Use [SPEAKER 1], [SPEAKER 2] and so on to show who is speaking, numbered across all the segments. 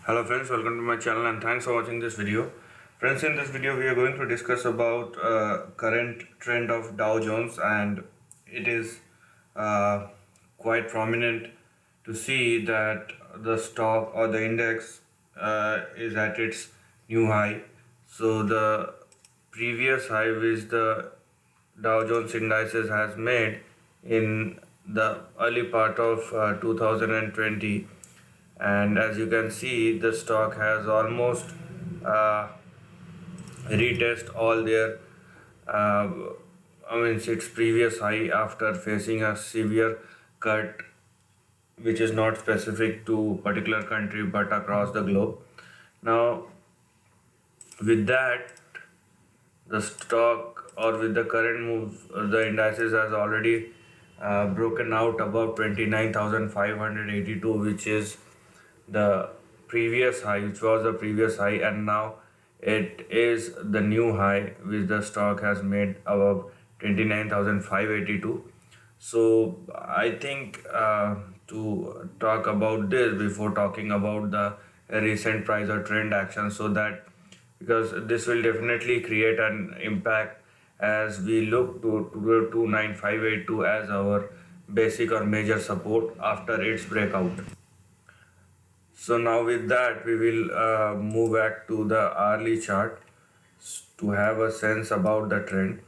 [SPEAKER 1] Hello friends, welcome to my channel and thanks for watching this video. Friends, in this video we are going to discuss about current trend of Dow Jones, and it is uh, quite prominent to see that the stock or the index is at its new high. So the previous high which the Dow Jones indices has made in the early part of 2020, and as you can see the stock has almost uh, retest all their uh, its previous high after facing a severe cut which is not specific to particular country but across the globe. Now with that, the stock, or with the current move, the indices has already broken out above 29,582, which is the previous high, which was the previous high, and now it is the new high which the stock has made above 29,582. So I think to talk about this before talking about the recent price or trend action, so that because this will definitely create an impact as we look to 29582 as our basic or major support after its breakout. So now with that we will move back to the hourly chart to have a sense about the trend.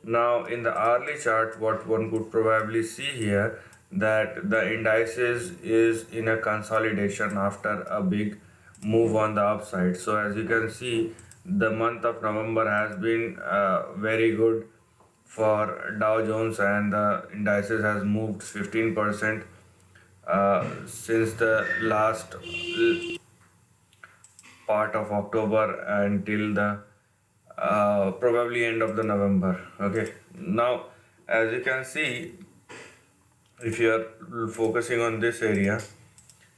[SPEAKER 1] Now in the hourly chart, what one could probably see here, that the indices is in a consolidation after a big move on the upside. So as you can see, the month of November has been very good for Dow Jones, and the indices has moved 15% since the last part of October until the probably end of the November. Okay, now as you can see, if you are focusing on this area,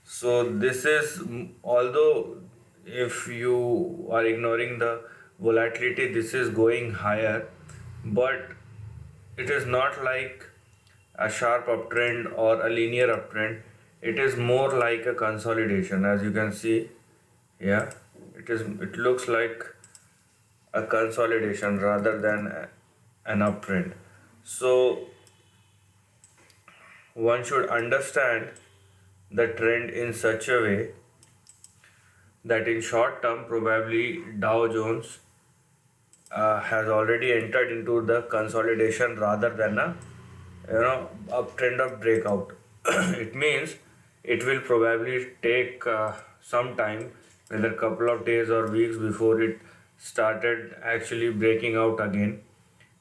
[SPEAKER 1] so this is, although if you are ignoring the volatility, this is going higher, but it is not like a sharp uptrend or a linear uptrend. It is more like a consolidation. As you can see, yeah, it looks like a consolidation rather than an uptrend. So one should understand the trend in such a way that in short term probably Dow Jones has already entered into the consolidation rather than a uptrend of breakout. It means it will probably take some time, whether a couple of days or weeks, before it started actually breaking out again,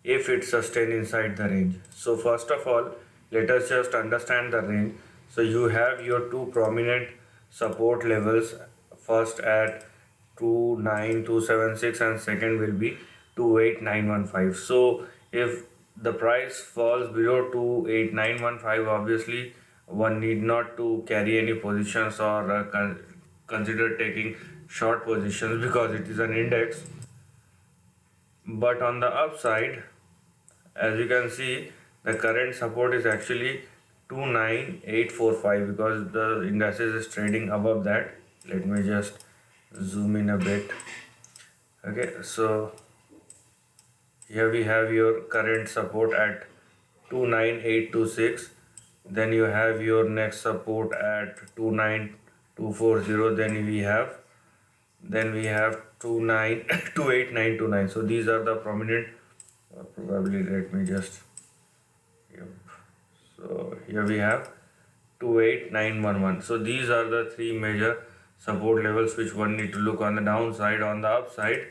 [SPEAKER 1] if it sustained inside the range. So first of all, let us just understand the range. So you have your two prominent support levels, first at 29276 and second will be 28915. So if the price falls below 28915, obviously one need not to carry any positions or consider taking short positions because it is an index. But on the upside, as you can see, the current support is actually 29845 because the indices is trading above that. Let me just zoom in a bit. Okay, so here we have your current support at 29826, then you have your next support at 29240, then we have 28929. So these are the prominent, probably let me just, yep. So here we have 28911. So these are the three major support levels which one need to look on the downside. On the upside,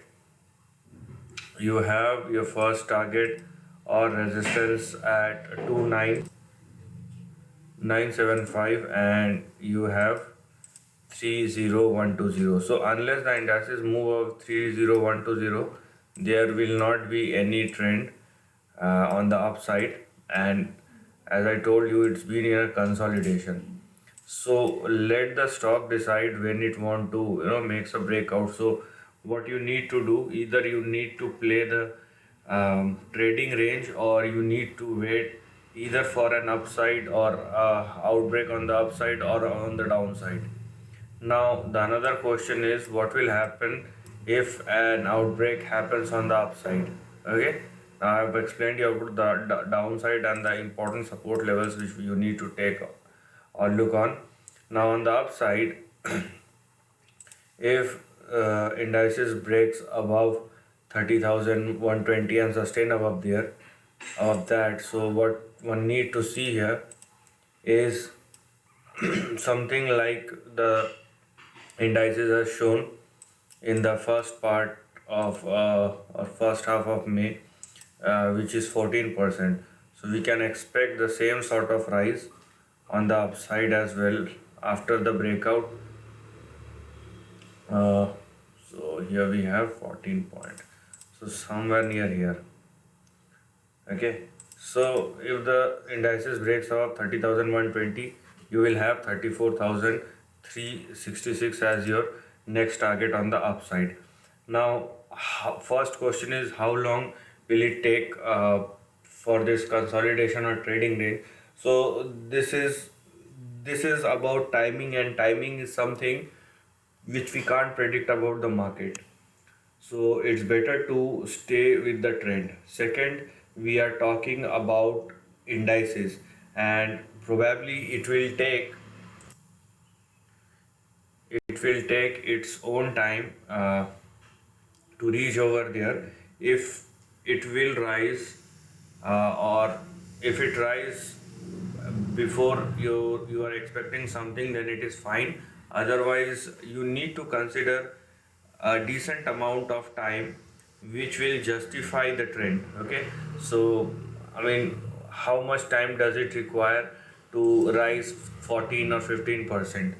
[SPEAKER 1] you have your first target or resistance at 29975, and you have 30120. So unless the indices move of 30120, there will not be any trend on the upside. And as I told you, it's been in a consolidation. So let the stock decide when it want to makes a breakout. So what you need to do, either you need to play the trading range, or you need to wait either for an upside or outbreak on the upside or on the downside. Now the another question is what will happen if an outbreak happens on the upside. Okay, now I have explained you about the downside and the important support levels which you need to take or look on. Now on the upside, if indices breaks above 30,120 and sustain above there of that, so what one need to see here is something like the indices are shown in the first part of or first half of May, which is 14%. So we can expect the same sort of rise on the upside as well after the breakout. Uh, so here we have 14 point. So somewhere near here. Okay. So if the indices breaks above 30,120, you will have 34,366 as your next target on the upside. Now, first question is how long will it take for this consolidation or trading range? So this is about timing, and timing is something which we can't predict about the market. So it's better to stay with the trend. Second, we are talking about indices, and probably it will take its own time to reach over there. If it will rise, or if it rise before you are expecting something, then it is fine. Otherwise, you need to consider a decent amount of time which will justify the trend. Okay, so I mean, how much time does it require to rise 14 or 15%?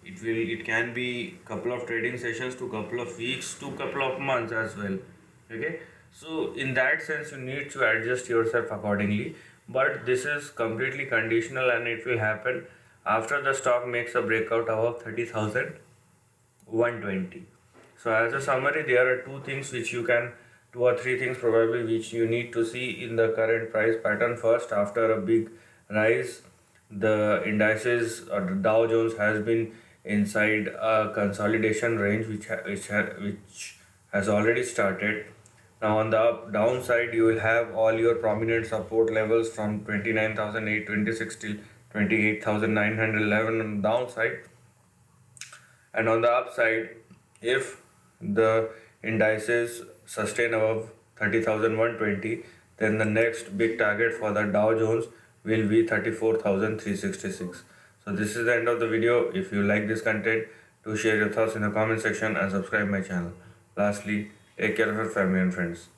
[SPEAKER 1] It can be couple of trading sessions to couple of weeks to couple of months as well. Okay, so in that sense you need to adjust yourself accordingly, but this is completely conditional and it will happen after the stock makes a breakout above 30,120. So as a summary, there are two or three things probably which you need to see in the current price pattern. First, after a big rise, the indices or the Dow Jones has been inside a consolidation range which has already started. Now on the downside, you will have all your prominent support levels from 29,826 till 28,911 on the downside. And on the upside, if the indices sustain above 30,120, then the next big target for the Dow Jones will be 34,366. So this is the end of the video. If you like this content, do share your thoughts in the comment section and subscribe my channel. Lastly, take care of your family and friends.